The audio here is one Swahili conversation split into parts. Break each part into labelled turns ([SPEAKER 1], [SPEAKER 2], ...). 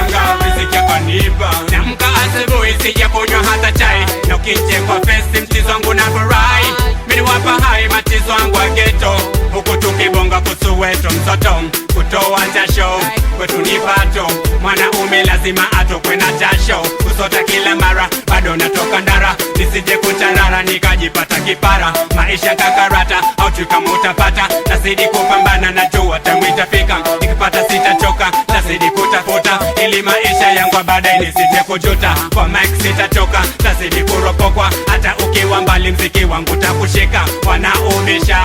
[SPEAKER 1] kapanga riziki akanipa. Naamka asubuhi sijakunywa hata chai, na ukiche kwa fesi mchizo wangu na furahi. Mimi wapa hai matizo wangu wa ghetto, huku tukibonga kusuweto msoto, kutoa jasho kwetu ni pato. Mwanaume lazima atokwe na jasho, kusota kila mara bado natoka ndara, nisije kucharara nikajipata kipara. Maisha kakarata au kama utapata, nazidi kupambana na jua tamu itafika. Nikipata sitachoka, nazidi kutafuta ili maisha yangu baadaye nisije kujuta. Kwa mic sitachoka, nazidi kuropokwa, hata ukiwa mbali mziki wangu takushika. Wanaumisha,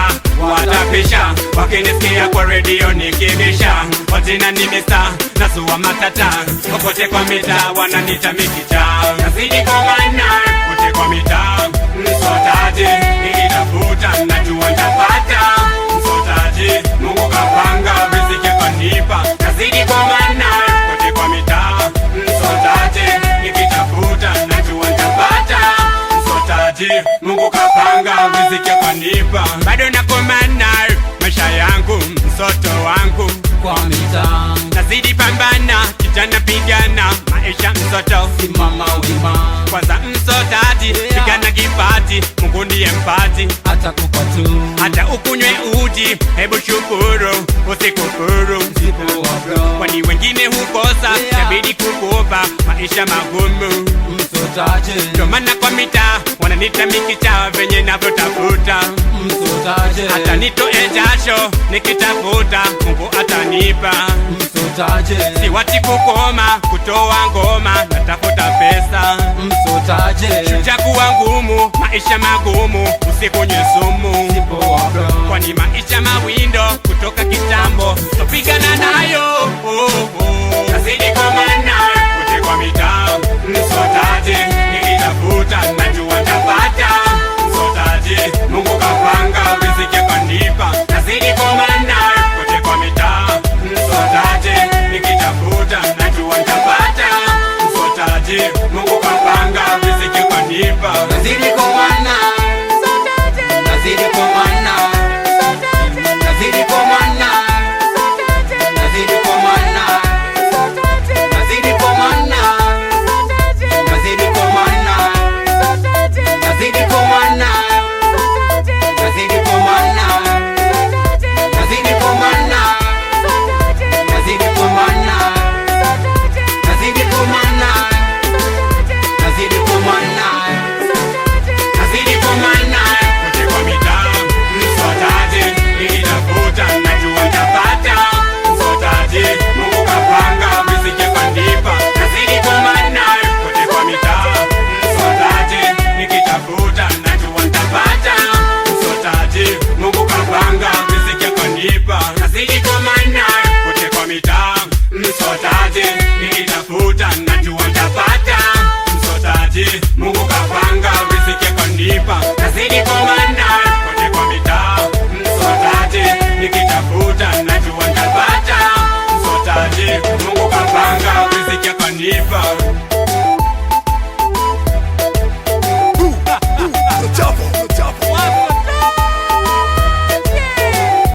[SPEAKER 1] watapisha, wakinisikia kwa radio nikibisha. Wajina ni Mr. Nasua matata, kokote kwa mitaa wananita Mikita. Nazidi kumana, kote kwa mitaa msotaji, nikitafuta najua nitapata. Msotaji, Mungu kapanga riziki akanipa. Nazidi kumana, kote kwa mitaa msotaji, nikitafuta najua nitapata. Msotaji, Mungu kapanga riziki akanipa. Bado nakomana maisha yangu, msoto wangu
[SPEAKER 2] kwa mitaa.
[SPEAKER 1] Nazidi pambana, kijana pigana, maisha msoto
[SPEAKER 2] Simama wima,
[SPEAKER 1] kwanza msotaji, pigana kipati, Mungu ndiye mpati.
[SPEAKER 2] hata kupa tu,
[SPEAKER 1] hata ukunywe uji, hebu shukuru, usikufuru.
[SPEAKER 2] zipo wa bro,
[SPEAKER 1] Kwani wengine hukosa, inabidi kukupa maisha magumu.
[SPEAKER 2] msotaje,
[SPEAKER 1] Ndio maana kwa mitaa wananita Mikita, venye navyotafuta.
[SPEAKER 2] msotaje,
[SPEAKER 1] Hata nitoe jasho nikitafuta, Mungu atanipa.
[SPEAKER 2] msotaje,
[SPEAKER 1] Siwati kukoma, kutoa ngoma, natafuta pesa.
[SPEAKER 2] msotaje,
[SPEAKER 1] Chakuwa ngumu, maisha magumu, usikunywe sumu.
[SPEAKER 2] zipo wa bro,
[SPEAKER 1] Kwani maisha mawindo kutoka kitambo, tupigana nayo. Nazidi kumana, kote kwa mitaa msotaji, nikitafuta najua nitapata. Msotaji, Mungu kapanga riziki akanipa. Nazidi kumana, kote kwa mitaa msotaji, nikitafuta najua nitapata. Msotaji, Mungu kapanga riziki akanipa.
[SPEAKER 2] nazidi kumana, nazidi kumana, nazidi kumana, nazidi kumana, nazidi kumana, nazidi kumana, nazidi kumana, nazidi kumana, nazidi kumana, nazidi kumana, nazidi kumana, nazidi kumana, nazidi kumana, kote kwa mitaa msotaji, nikitafuta najua nitapata. Msotaji, Mungu kapanga riziki akanipa. Nazidi kumana, kote kwa mitaa msotaji, nikitafuta najua nitapata. Msotaji, Mungu kapanga riziki akanipa. Nazidi kumana, kote kwa mitaa msotaji, nikitafuta najua nitapata. Msotaji, Mungu kapanga riziki akanipa. Nazidi kumana, kote kwa mitaa msotaji, nikitafuta najua nitapata. Msotaji, Mungu kapanga riziki akanipa.